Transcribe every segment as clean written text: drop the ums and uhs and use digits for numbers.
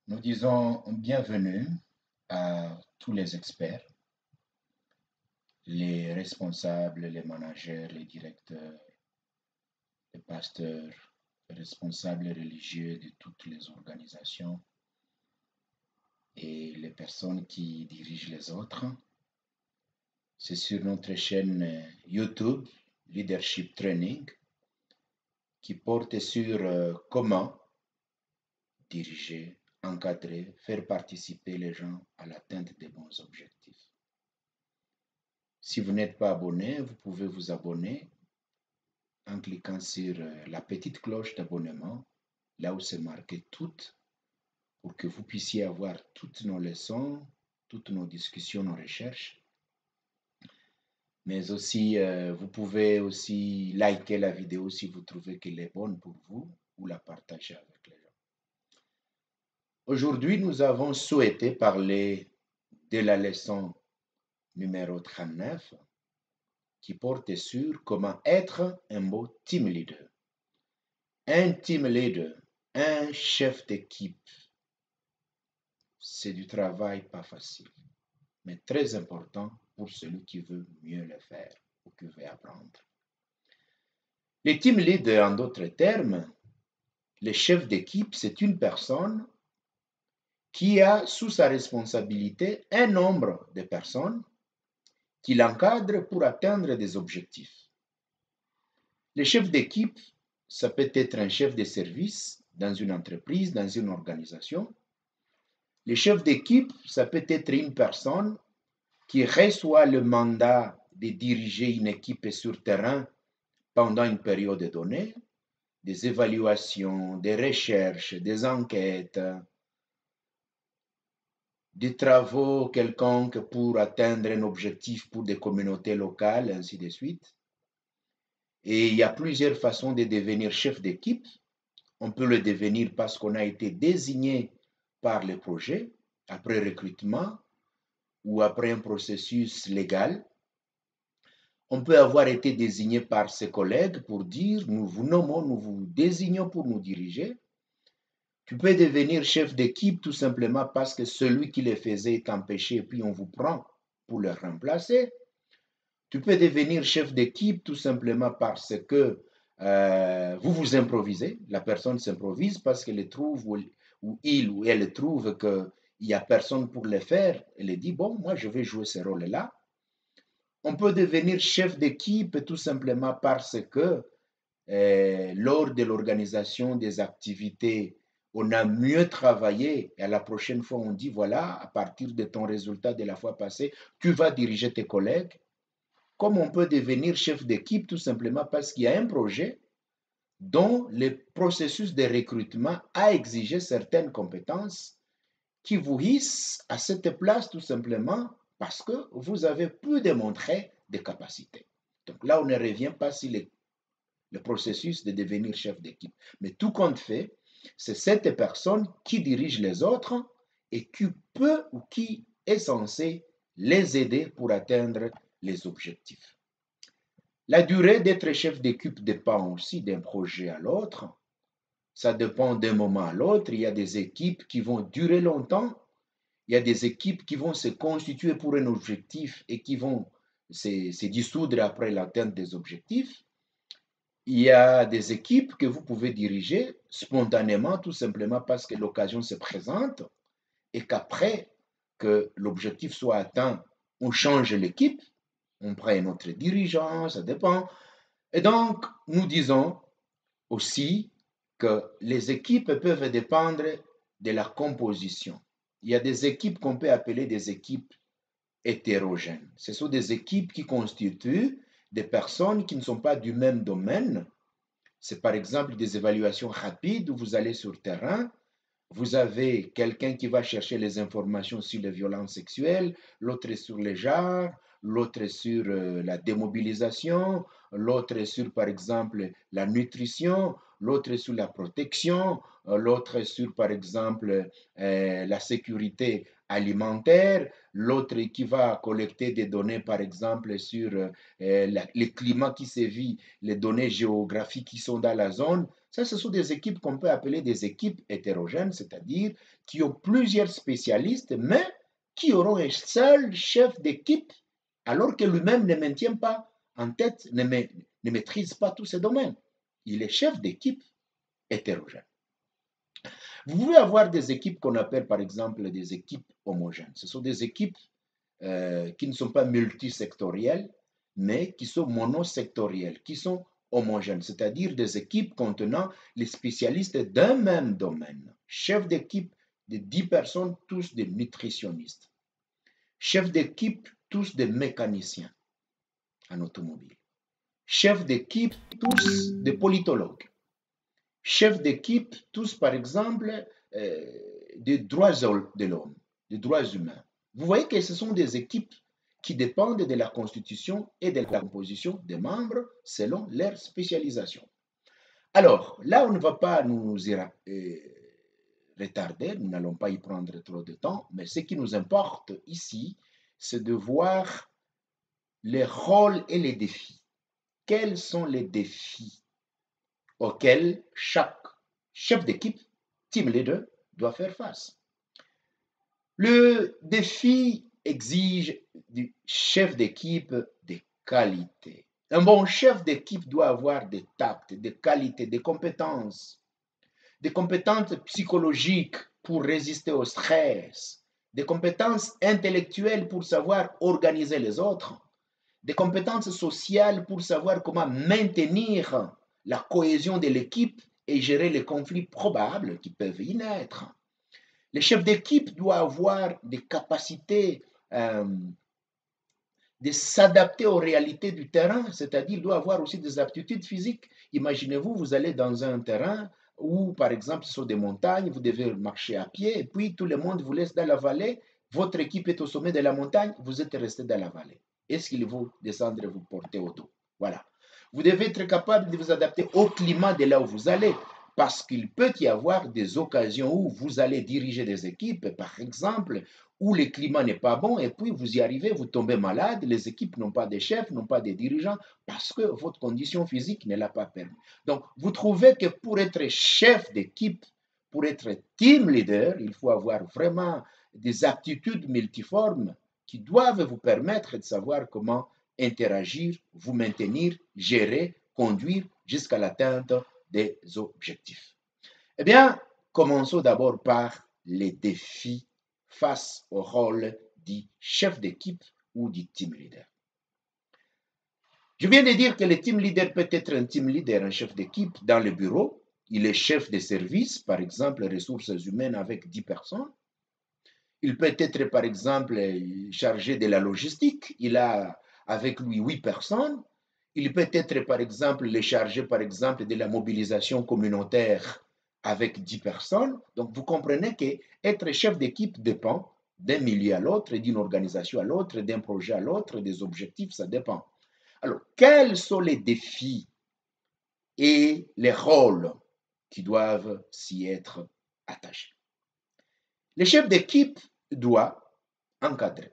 Nous disons bienvenue à tous les experts, les responsables, les managers, les directeurs, les pasteurs, les responsables religieux de toutes les organisations et les personnes qui dirigent les autres. C'est sur notre chaîne YouTube Leadership Training qui porte sur comment diriger, encadrer, faire participer les gens à l'atteinte des bons objectifs. Si vous n'êtes pas abonné, vous pouvez vous abonner en cliquant sur la petite cloche d'abonnement, là où c'est marqué toutes, pour que vous puissiez avoir toutes nos leçons, toutes nos discussions, nos recherches. Mais aussi, vous pouvez aussi liker la vidéo si vous trouvez qu'elle est bonne pour vous ou la partager avec les gens. Aujourd'hui, nous avons souhaité parler de la leçon numéro 39 qui porte sur comment être un beau team leader. Un team leader, un chef d'équipe, c'est du travail pas facile, mais très important pour celui qui veut mieux le faire ou qui veut apprendre. Le team leader, en d'autres termes, le chef d'équipe, c'est une personne qui a sous sa responsabilité un nombre de personnes qui l'encadrent pour atteindre des objectifs. Le chef d'équipe, ça peut être un chef de service dans une entreprise, dans une organisation. Le chef d'équipe, ça peut être une personne qui reçoit le mandat de diriger une équipe sur terrain pendant une période donnée, des évaluations, des recherches, des enquêtes, des travaux quelconques pour atteindre un objectif pour des communautés locales, ainsi de suite. Et il y a plusieurs façons de devenir chef d'équipe. On peut le devenir parce qu'on a été désigné par le projet, après recrutement ou après un processus légal. On peut avoir été désigné par ses collègues pour dire, nous vous nommons, nous vous désignons pour nous diriger. Tu peux devenir chef d'équipe tout simplement parce que celui qui le faisait est empêché et puis on vous prend pour le remplacer. Tu peux devenir chef d'équipe tout simplement parce que vous vous improvisez. La personne s'improvise parce qu'elle trouve ou il ou elle trouve qu'il n'y a personne pour le faire. Elle dit, bon, moi je vais jouer ce rôle-là. On peut devenir chef d'équipe tout simplement parce que lors de l'organisation des activités, on a mieux travaillé et à la prochaine fois, on dit, voilà, à partir de ton résultat de la fois passée, tu vas diriger tes collègues. Comme on peut devenir chef d'équipe tout simplement parce qu'il y a un projet dont le processus de recrutement a exigé certaines compétences qui vous hissent à cette place tout simplement parce que vous avez pu démontrer des capacités. Donc là, on ne revient pas sur le processus de devenir chef d'équipe. Mais tout compte fait, c'est cette personne qui dirige les autres et qui peut ou qui est censé les aider pour atteindre les objectifs. La durée d'être chef d'équipe dépend aussi d'un projet à l'autre. Ça dépend d'un moment à l'autre. Il y a des équipes qui vont durer longtemps. Il y a des équipes qui vont se constituer pour un objectif et qui vont se dissoudre après l'atteinte des objectifs. Il y a des équipes que vous pouvez diriger spontanément, tout simplement parce que l'occasion se présente et qu'après que l'objectif soit atteint, on change l'équipe, on prend un autre dirigeant, ça dépend. Et donc, nous disons aussi que les équipes peuvent dépendre de la composition. Il y a des équipes qu'on peut appeler des équipes hétérogènes. Ce sont des équipes qui constituent des personnes qui ne sont pas du même domaine. C'est par exemple des évaluations rapides où vous allez sur le terrain, vous avez quelqu'un qui va chercher les informations sur les violences sexuelles, l'autre est sur les genres, l'autre est sur la démobilisation, l'autre est sur, par exemple, la nutrition, l'autre est sur la protection, l'autre est sur, par exemple, la sécurité alimentaire, l'autre qui va collecter des données, par exemple, sur le climat qui sévit, les données géographiques qui sont dans la zone. Ça, ce sont des équipes qu'on peut appeler des équipes hétérogènes, c'est-à-dire qui ont plusieurs spécialistes, mais qui auront un seul chef d'équipe, alors que lui-même ne maintient pas en tête, ne maîtrise pas tous ces domaines. Il est chef d'équipe hétérogène. Vous pouvez avoir des équipes qu'on appelle par exemple des équipes homogènes. Ce sont des équipes qui ne sont pas multisectorielles, mais qui sont monosectorielles, qui sont homogènes, c'est-à-dire des équipes contenant les spécialistes d'un même domaine. Chef d'équipe de 10 personnes, tous des nutritionnistes. Chef d'équipe, tous des mécaniciens en automobile. Chef d'équipe, tous des politologues. Chefs d'équipe, tous par exemple, des droits de l'homme, des droits humains. Vous voyez que ce sont des équipes qui dépendent de la constitution et de la composition des membres selon leur spécialisation. Alors, là, on ne va pas nous retarder, nous n'allons pas y prendre trop de temps, mais ce qui nous importe ici, c'est de voir les rôles et les défis. Quels sont les défis auxquels chaque chef d'équipe, team leader, doit faire face? Le défi exige du chef d'équipe des qualités. Un bon chef d'équipe doit avoir des tacts, des qualités, des compétences psychologiques pour résister au stress, des compétences intellectuelles pour savoir organiser les autres, des compétences sociales pour savoir comment maintenir la cohésion de l'équipe et gérer les conflits probables qui peuvent y naître. Le chef d'équipe doit avoir des capacités de s'adapter aux réalités du terrain, c'est-à-dire il doit avoir aussi des aptitudes physiques. Imaginez-vous, vous allez dans un terrain où, par exemple, sur des montagnes, vous devez marcher à pied, et puis tout le monde vous laisse dans la vallée, votre équipe est au sommet de la montagne, vous êtes resté dans la vallée. Est-ce qu'il faut descendre et vous porter au dos? Voilà. Vous devez être capable de vous adapter au climat de là où vous allez, parce qu'il peut y avoir des occasions où vous allez diriger des équipes, par exemple, où le climat n'est pas bon, et puis vous y arrivez, vous tombez malade, les équipes n'ont pas de chefs, n'ont pas de dirigeants, parce que votre condition physique ne l'a pas permis. Donc, vous trouvez que pour être chef d'équipe, pour être team leader, il faut avoir vraiment des aptitudes multiformes qui doivent vous permettre de savoir comment interagir, vous maintenir, gérer, conduire jusqu'à l'atteinte des objectifs. Eh bien, commençons d'abord par les défis face au rôle du chef d'équipe ou du team leader. Je viens de dire que le team leader peut être un team leader, un chef d'équipe dans le bureau. Il est chef de service, par exemple, ressources humaines avec 10 personnes. Il peut être, par exemple, chargé de la logistique. Il a avec lui 8 personnes. Il peut être, par exemple, le chargé, par exemple, de la mobilisation communautaire avec 10 personnes. Donc, vous comprenez qu'être chef d'équipe dépend d'un milieu à l'autre, d'une organisation à l'autre, d'un projet à l'autre, des objectifs, ça dépend. Alors, quels sont les défis et les rôles qui doivent s'y être attachés? Le chef d'équipe doit encadrer,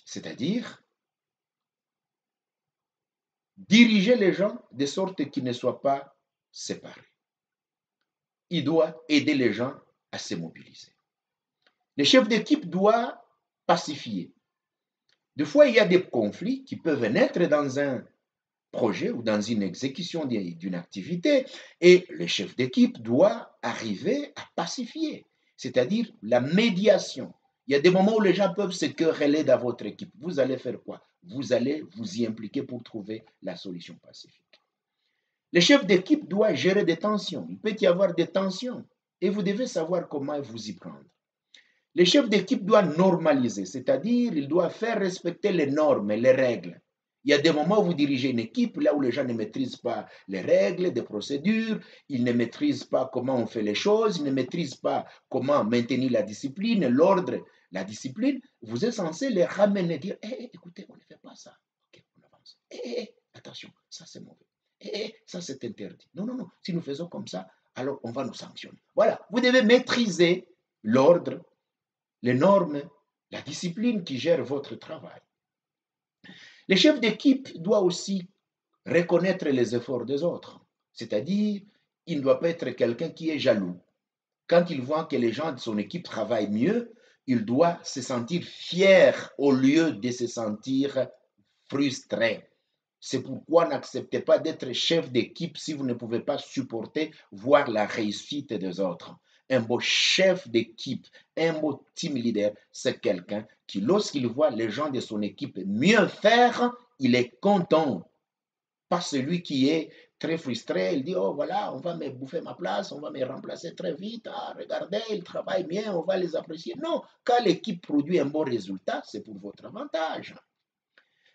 c'est-à-dire diriger les gens de sorte qu'ils ne soient pas séparés. Il doit aider les gens à se mobiliser. Le chef d'équipe doit pacifier. Des fois, il y a des conflits qui peuvent naître dans un projet ou dans une exécution d'une activité et le chef d'équipe doit arriver à pacifier, c'est-à-dire la médiation. Il y a des moments où les gens peuvent se quereller dans votre équipe. Vous allez faire quoi? Vous allez vous y impliquer pour trouver la solution pacifique. Le chef d'équipe doit gérer des tensions. Il peut y avoir des tensions et vous devez savoir comment vous y prendre. Le chef d'équipe doit normaliser, c'est-à-dire il doit faire respecter les normes et les règles. Il y a des moments où vous dirigez une équipe, là où les gens ne maîtrisent pas les règles, des procédures, ils ne maîtrisent pas comment on fait les choses, ils ne maîtrisent pas comment maintenir la discipline, l'ordre, la discipline. Vous êtes censé les ramener, dire, écoutez, on ne fait pas ça. Ok, on avance. Attention, ça c'est mauvais. Ça c'est interdit. Non, non, non, si nous faisons comme ça, alors on va nous sanctionner. Voilà, vous devez maîtriser l'ordre, les normes, la discipline qui gère votre travail. Le chef d'équipe doit aussi reconnaître les efforts des autres, c'est-à-dire, il ne doit pas être quelqu'un qui est jaloux. Quand il voit que les gens de son équipe travaillent mieux, il doit se sentir fier au lieu de se sentir frustré. C'est pourquoi n'acceptez pas d'être chef d'équipe si vous ne pouvez pas supporter voir la réussite des autres. Un beau chef d'équipe, un beau team leader, c'est quelqu'un qui, lorsqu'il voit les gens de son équipe mieux faire, il est content. Pas celui qui est très frustré, il dit, oh voilà, on va me bouffer ma place, on va me remplacer très vite, ah, regardez, ils travaillent bien, on va les apprécier. Non, quand l'équipe produit un bon résultat, c'est pour votre avantage.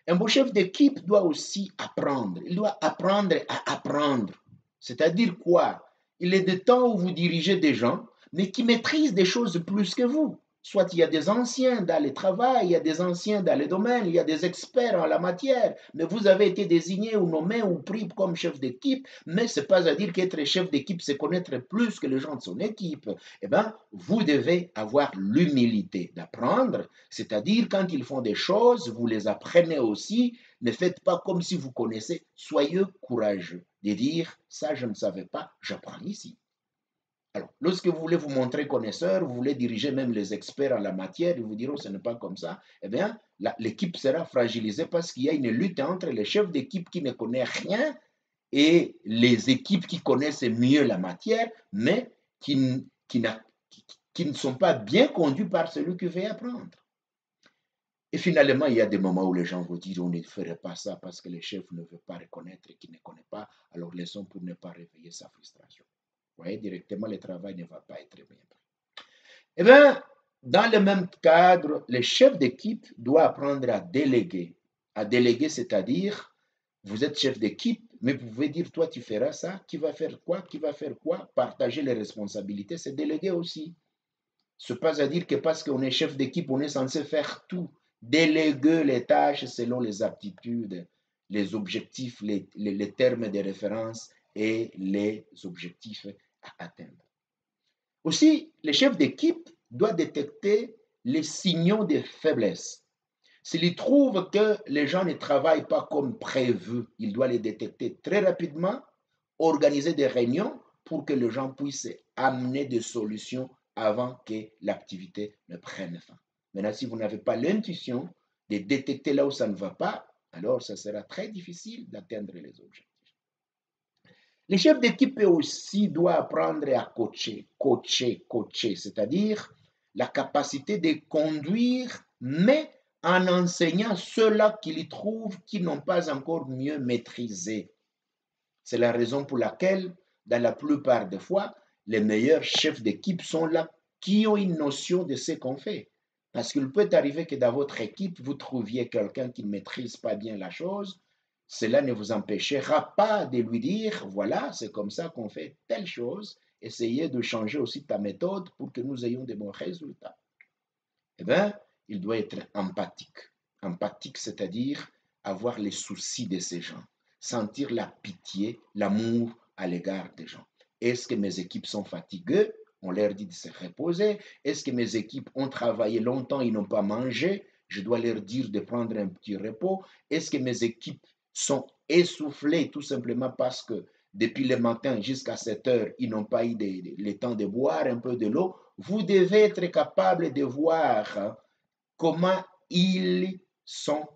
Un bon chef d'équipe doit aussi apprendre, il doit apprendre à apprendre. C'est-à-dire quoi? Il est des temps où vous dirigez des gens, mais qui maîtrisent des choses plus que vous. Soit il y a des anciens dans le travail, il y a des anciens dans le domaine, il y a des experts en la matière, mais vous avez été désigné ou nommé ou pris comme chef d'équipe, mais ce n'est pas à dire qu'être chef d'équipe, c'est connaître plus que les gens de son équipe. Eh bien, vous devez avoir l'humilité d'apprendre, c'est-à-dire quand ils font des choses, vous les apprenez aussi, ne faites pas comme si vous connaissez, soyez courageux de dire, ça je ne savais pas, j'apprends ici. Alors, lorsque vous voulez vous montrer connaisseur, vous voulez diriger même les experts en la matière, ils vous diront ce n'est pas comme ça, eh bien, l'équipe sera fragilisée parce qu'il y a une lutte entre les chefs d'équipe qui ne connaissent rien et les équipes qui connaissent mieux la matière, mais qui ne sont pas bien conduits par celui qui veut apprendre. Et finalement, il y a des moments où les gens vont dire on ne ferait pas ça parce que le chef ne veut pas reconnaître et qu'il ne connaît pas, alors laissons pour ne pas réveiller sa frustration. Vous voyez, directement, le travail ne va pas être bien pris. Eh bien, dans le même cadre, le chef d'équipe doit apprendre à déléguer. À déléguer, c'est-à-dire, vous êtes chef d'équipe, mais vous pouvez dire, toi, tu feras ça, qui va faire quoi, partager les responsabilités, c'est déléguer aussi. Ce n'est pas à dire que parce qu'on est chef d'équipe, on est censé faire tout. Déléguer les tâches selon les aptitudes, les objectifs, les termes de référence et les objectifs à atteindre. Aussi, le chef d'équipe doit détecter les signaux de faiblesse. S'il trouve que les gens ne travaillent pas comme prévu, il doit les détecter très rapidement, organiser des réunions pour que les gens puissent amener des solutions avant que l'activité ne prenne fin. Maintenant, si vous n'avez pas l'intuition de détecter là où ça ne va pas, alors ça sera très difficile d'atteindre les objectifs. Les chefs d'équipe aussi doivent apprendre à coacher, c'est-à-dire la capacité de conduire, mais en enseignant ceux-là qu'ils trouvent qui n'ont pas encore mieux maîtrisé. C'est la raison pour laquelle, dans la plupart des fois, les meilleurs chefs d'équipe sont là qui ont une notion de ce qu'on fait. Parce qu'il peut arriver que dans votre équipe, vous trouviez quelqu'un qui ne maîtrise pas bien la chose. Cela ne vous empêchera pas de lui dire, voilà, c'est comme ça qu'on fait telle chose. Essayez de changer aussi ta méthode pour que nous ayons de bons résultats. Eh bien, il doit être empathique. Empathique, c'est-à-dire avoir les soucis de ces gens, sentir la pitié, l'amour à l'égard des gens. Est-ce que mes équipes sont fatiguées? On leur dit de se reposer. Est-ce que mes équipes ont travaillé longtemps, ils n'ont pas mangé? Je dois leur dire de prendre un petit repos. Est-ce que mes équipes sont essoufflées tout simplement parce que depuis le matin jusqu'à 7 heures, ils n'ont pas eu le temps de boire un peu de l'eau? Vous devez être capable de voir comment ils sont,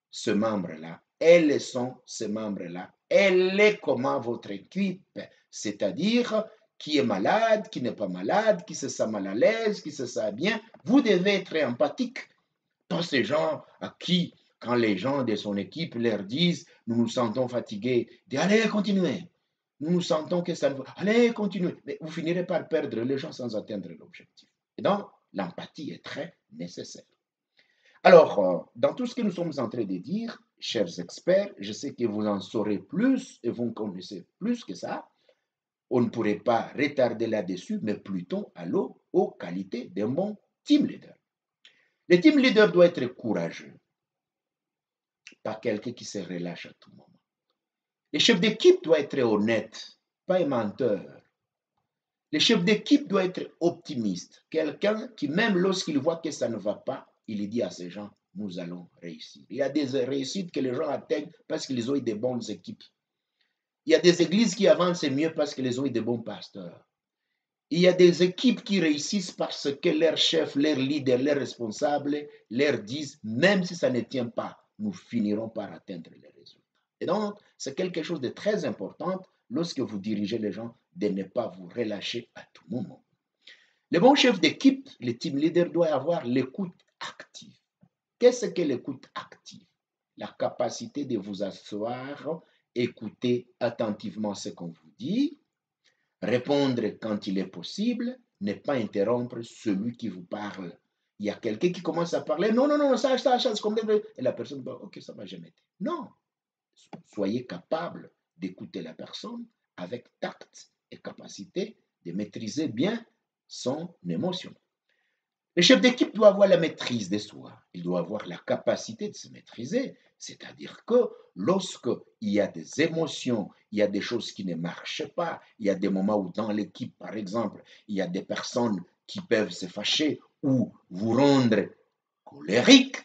ce membre-là. Elles sont ces membres-là. Elle est comment votre équipe, c'est-à-dire qui est malade, qui n'est pas malade, qui se sent mal à l'aise, qui se sent bien. Vous devez être empathique. Pas ces gens à qui, quand les gens de son équipe leur disent nous nous sentons fatigués, de allez, continuez. Nous nous sentons que ça ne va. Allez, continuez. Mais vous finirez par perdre les gens sans atteindre l'objectif. Et donc, l'empathie est très nécessaire. Alors, dans tout ce que nous sommes en train de dire, chers experts, je sais que vous en saurez plus et vous connaissez plus que ça. On ne pourrait pas retarder là-dessus, mais plutôt à l'eau aux qualités d'un bon team leader. Le team leader doit être courageux, pas quelqu'un qui se relâche à tout moment. Le chef d'équipe doit être honnête, pas un menteur. Le chef d'équipe doit être optimiste. Quelqu'un qui, même lorsqu'il voit que ça ne va pas, il dit à ces gens, nous allons réussir. Il y a des réussites que les gens atteignent parce qu'ils ont eu des bonnes équipes. Il y a des églises qui avancent mieux parce qu'ils ont eu des bons pasteurs. Il y a des équipes qui réussissent parce que leurs chefs, leurs leaders, leurs responsables leur disent, même si ça ne tient pas, nous finirons par atteindre les résultats. Et donc, c'est quelque chose de très important lorsque vous dirigez les gens de ne pas vous relâcher à tout moment. Le bon chef d'équipe, le team leader, doit avoir l'écoute active. Qu'est-ce que l'écoute active? La capacité de vous asseoir, écouter attentivement ce qu'on vous dit, répondre quand il est possible, ne pas interrompre celui qui vous parle. Il y a quelqu'un qui commence à parler, non, non, non, ça, c'est comme... Et la personne dit, ok, ça va jamais. Non, soyez capable d'écouter la personne avec tact et capacité de maîtriser bien son émotion. Le chef d'équipe doit avoir la maîtrise de soi. Il doit avoir la capacité de se maîtriser. C'est-à-dire que lorsqu'il y a des émotions, il y a des choses qui ne marchent pas, il y a des moments où dans l'équipe, par exemple, il y a des personnes qui peuvent se fâcher ou vous rendre colérique,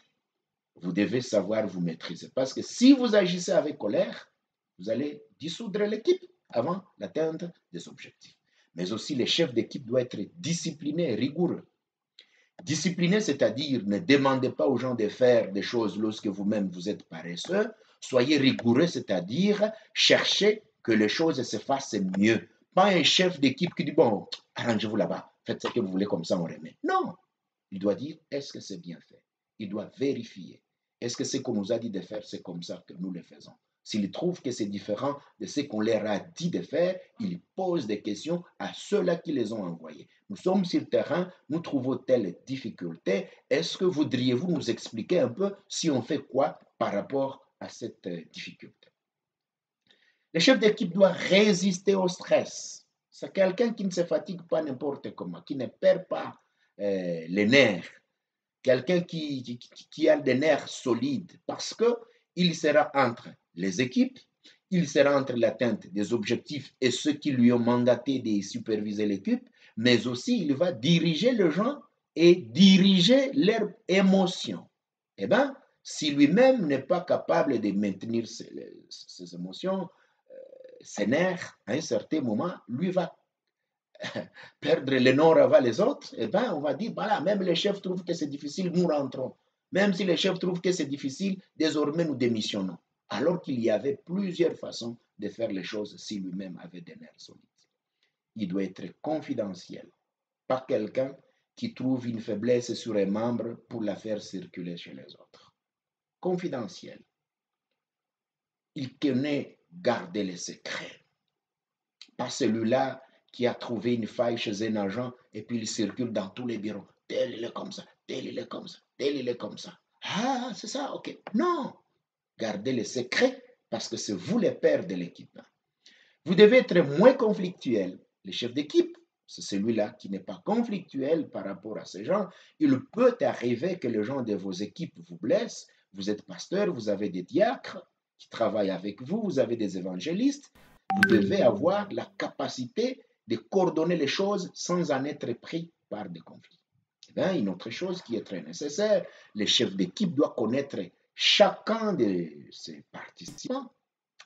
vous devez savoir vous maîtriser. Parce que si vous agissez avec colère, vous allez dissoudre l'équipe avant d'atteindre des objectifs. Mais aussi, le chef d'équipe doit être discipliné et rigoureux. Discipliné, c'est-à-dire ne demandez pas aux gens de faire des choses lorsque vous-même vous êtes paresseux. Soyez rigoureux, c'est-à-dire cherchez que les choses se fassent mieux. Pas un chef d'équipe qui dit, bon, arrangez-vous là-bas, faites ce que vous voulez, comme ça on remet. Non, il doit dire, est-ce que c'est bien fait? Il doit vérifier. Est-ce que ce qu'on nous a dit de faire, c'est comme ça que nous le faisons? S'il trouve que c'est différent de ce qu'on leur a dit de faire, il pose des questions à ceux-là qui les ont envoyés. Nous sommes sur le terrain, nous trouvons telle difficulté. Est-ce que voudriez-vous nous expliquer un peu si on fait quoi par rapport à cette difficulté? Le chef d'équipe doit résister au stress. C'est quelqu'un qui ne se fatigue pas n'importe comment, qui ne perd pas les nerfs. Quelqu'un qui a des nerfs solides parce qu'il sera entre les équipes, il sera entre l'atteinte des objectifs et ceux qui lui ont mandaté de superviser l'équipe, mais aussi il va diriger les gens et diriger leurs émotions. Eh bien, si lui-même n'est pas capable de maintenir ses émotions, ses nerfs, à un certain moment, lui va perdre le nord avant les autres, eh bien, on va dire, voilà, même les chefs trouvent que c'est difficile, nous rentrons. Même si les chefs trouvent que c'est difficile, désormais nous démissionnons. Alors qu'il y avait plusieurs façons de faire les choses si lui-même avait des nerfs solides. Il doit être confidentiel, pas quelqu'un qui trouve une faiblesse sur un membre pour la faire circuler chez les autres. Confidentiel. Il connaît garder les secrets. Pas celui-là qui a trouvé une faille chez un agent et puis il circule dans tous les bureaux. Tel il est comme ça, tel il est comme ça, tel il est comme ça. Ah, c'est ça, ok. Non, gardez les secrets parce que c'est vous les pères de l'équipe. Vous devez être moins conflictuel. Le chef d'équipe, c'est celui-là qui n'est pas conflictuel par rapport à ces gens. Il peut arriver que les gens de vos équipes vous blessent. Vous êtes pasteur, vous avez des diacres qui travaillent avec vous, vous avez des évangélistes. Vous devez avoir la capacité de coordonner les choses sans en être pris par des conflits. Eh bien, une autre chose qui est très nécessaire, le chef d'équipe doit connaître chacun de ses participants,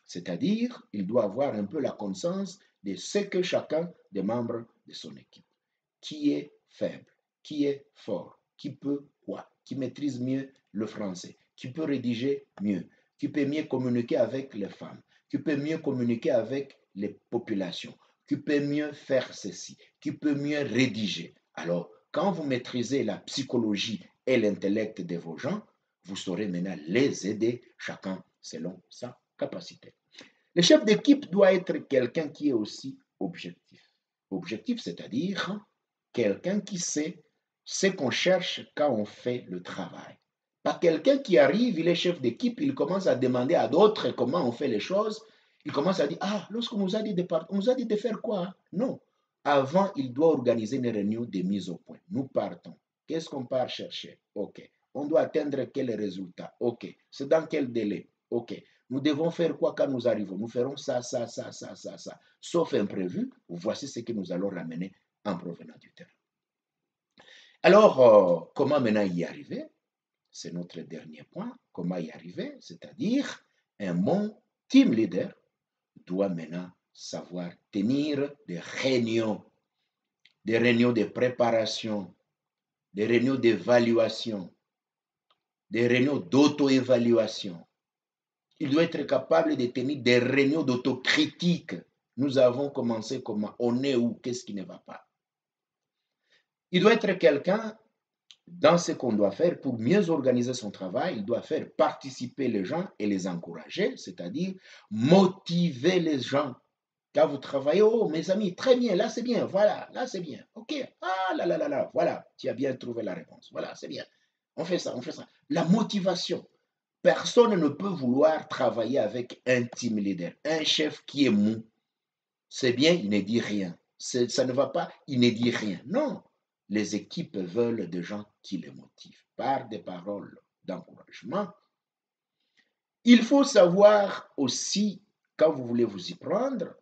c'est-à-dire il doit avoir un peu la connaissance de ce que chacun des membres de son équipe, qui est faible, qui est fort, qui peut quoi, qui maîtrise mieux le français, qui peut rédiger mieux, qui peut mieux communiquer avec les femmes, qui peut mieux communiquer avec les populations, qui peut mieux faire ceci, qui peut mieux rédiger. Alors, quand vous maîtrisez la psychologie et l'intellect de vos gens, vous saurez maintenant les aider, chacun selon sa capacité. Le chef d'équipe doit être quelqu'un qui est aussi objectif. Objectif, c'est-à-dire quelqu'un qui sait ce qu'on cherche quand on fait le travail. Pas quelqu'un qui arrive, il est chef d'équipe, il commence à demander à d'autres comment on fait les choses. Il commence à dire, ah, lorsqu'on nous a dit on nous a dit de faire quoi? Non. Avant, il doit organiser une réunion de mise au point. Nous partons. Qu'est-ce qu'on part chercher? OK. On doit atteindre quel résultat? OK. C'est dans quel délai? OK. Nous devons faire quoi quand nous arrivons? Nous ferons ça, ça, ça, ça, ça, ça. Sauf imprévu, voici ce que nous allons ramener en provenant du terrain. Alors, comment maintenant y arriver? C'est notre dernier point. Comment y arriver? C'est-à-dire, un bon team leader doit maintenant savoir tenir des réunions de préparation, des réunions d'évaluation, des réunions d'auto-évaluation. Il doit être capable de tenir des réunions d'autocritique. Nous avons commencé comment? On est où? Qu'est-ce qui ne va pas? Il doit être quelqu'un, dans ce qu'on doit faire pour mieux organiser son travail, il doit faire participer les gens et les encourager, c'est-à-dire motiver les gens. Quand vous travaillez, oh mes amis, très bien, là c'est bien, voilà, là c'est bien, ok, ah là là là là, voilà, tu as bien trouvé la réponse, voilà, c'est bien, on fait ça, on fait ça. La motivation. Personne ne peut vouloir travailler avec un team leader, un chef qui est mou. C'est bien, il ne dit rien. Ça ne va pas, il ne dit rien. Non, les équipes veulent des gens qui les motivent par des paroles d'encouragement. Il faut savoir aussi, quand vous voulez vous y prendre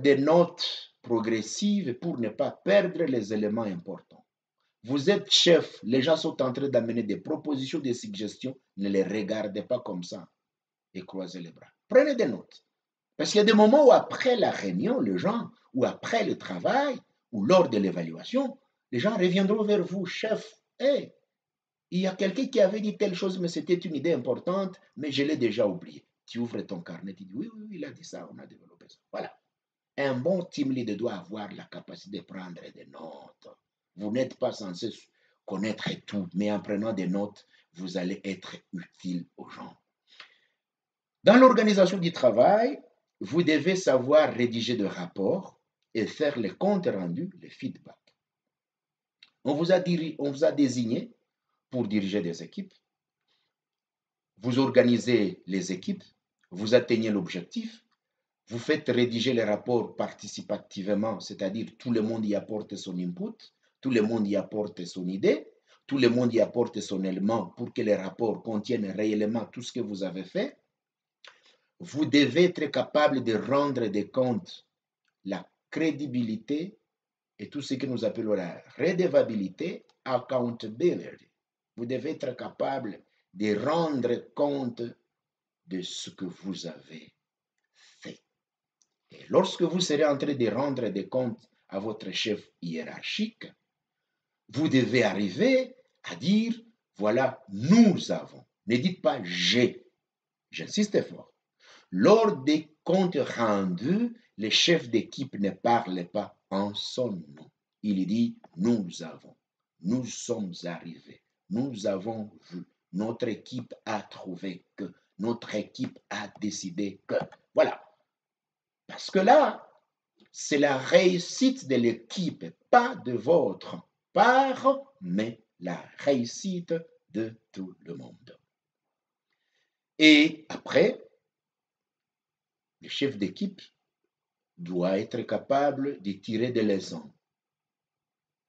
des notes progressives pour ne pas perdre les éléments importants. Vous êtes chef, les gens sont en train d'amener des propositions, des suggestions, ne les regardez pas comme ça et croisez les bras. Prenez des notes. Parce qu'il y a des moments où après la réunion, les gens, ou après le travail, ou lors de l'évaluation, les gens reviendront vers vous, chef. Hey, il y a quelqu'un qui avait dit telle chose, mais c'était une idée importante, mais je l'ai déjà oublié. Tu ouvres ton carnet, tu dis oui, oui, oui, il a dit ça, on a développé ça. Voilà. Un bon team leader doit avoir la capacité de prendre des notes. Vous n'êtes pas censé connaître tout, mais en prenant des notes, vous allez être utile aux gens. Dans l'organisation du travail, vous devez savoir rédiger des rapports et faire les comptes rendus, les feedbacks. On vous a désigné pour diriger des équipes. Vous organisez les équipes, vous atteignez l'objectif, vous faites rédiger les rapports participativement, c'est-à-dire tout le monde y apporte son input, tout le monde y apporte son idée, tout le monde y apporte son élément pour que les rapports contiennent réellement tout ce que vous avez fait. Vous devez être capable de rendre des comptes, la crédibilité et tout ce que nous appelons la redevabilité, accountability. Vous devez être capable de rendre compte de ce que vous avez fait. Et lorsque vous serez en train de rendre des comptes à votre chef hiérarchique, vous devez arriver à dire, voilà, nous avons. Ne dites pas j'ai. J'insiste fort. Lors des comptes rendus, le chef d'équipe ne parle pas en son nom. Il dit, nous avons, nous sommes arrivés, nous avons vu, notre équipe a trouvé que, notre équipe a décidé que. Voilà. Parce que là, c'est la réussite de l'équipe, pas de votre part, mais la réussite de tout le monde. Et après, le chef d'équipe doit être capable de tirer des leçons.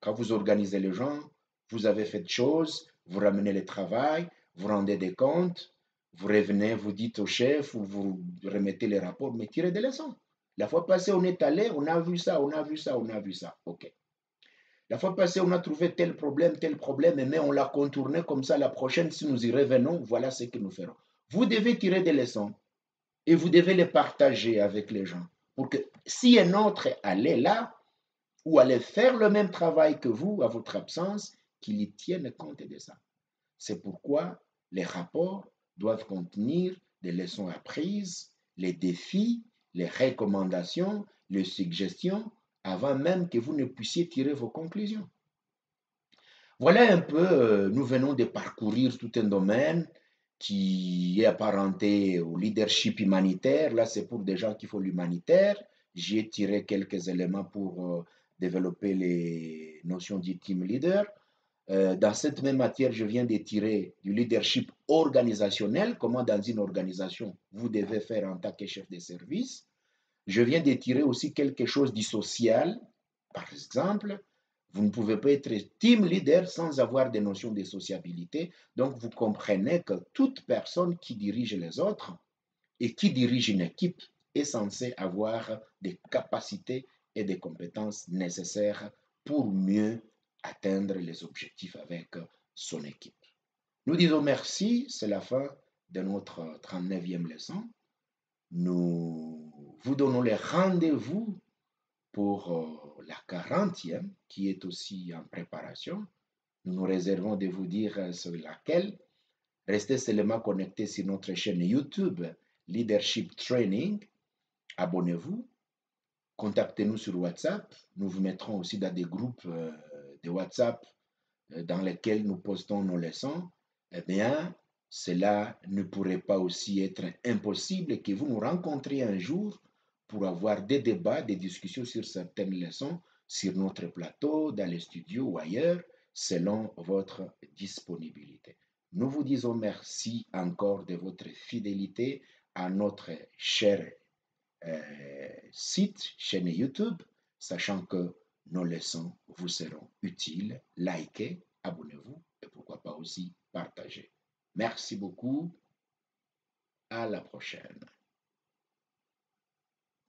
Quand vous organisez les gens, vous avez fait de choses, vous ramenez le travail, vous rendez des comptes, vous revenez, vous dites au chef ou vous remettez les rapports, mais tirez des leçons. La fois passée, on est allé, on a vu ça, on a vu ça, on a vu ça. OK. La fois passée, on a trouvé tel problème, mais on l'a contourné comme ça. La prochaine, si nous y revenons, voilà ce que nous ferons. Vous devez tirer des leçons et vous devez les partager avec les gens. Pour que si un autre allait là, ou allait faire le même travail que vous à votre absence, qu'il y tienne compte de ça. C'est pourquoi les rapports doivent contenir des leçons apprises, les défis, les recommandations, les suggestions, avant même que vous ne puissiez tirer vos conclusions. Voilà un peu, nous venons de parcourir tout un domaine qui est apparenté au leadership humanitaire. Là, c'est pour des gens qui font l'humanitaire. J'y ai tiré quelques éléments pour développer les notions du team leader. Dans cette même matière, je viens de tirer du leadership organisationnel, comment dans une organisation vous devez faire en tant que chef de service. Je viens de tirer aussi quelque chose du social, par exemple, Vous ne pouvez pas être team leader sans avoir des notions de sociabilité. Donc, vous comprenez que toute personne qui dirige les autres et qui dirige une équipe est censée avoir des capacités et des compétences nécessaires pour mieux atteindre les objectifs avec son équipe. Nous disons merci, c'est la fin de notre 39e leçon. Nous vous donnons les rendez-vous pour la 40e, qui est aussi en préparation. Nous nous réservons de vous dire sur laquelle. Restez seulement connectés sur notre chaîne YouTube Leadership Training. Abonnez-vous. Contactez-nous sur WhatsApp. Nous vous mettrons aussi dans des groupes de WhatsApp dans lesquels nous postons nos leçons. Eh bien, cela ne pourrait pas aussi être impossible que vous nous rencontriez un jour pour avoir des débats, des discussions sur certaines leçons sur notre plateau, dans les studios ou ailleurs, selon votre disponibilité. Nous vous disons merci encore de votre fidélité à notre cher site, chaîne YouTube, sachant que nos leçons vous seront utiles. Likez, abonnez-vous et pourquoi pas aussi partagez. Merci beaucoup. À la prochaine.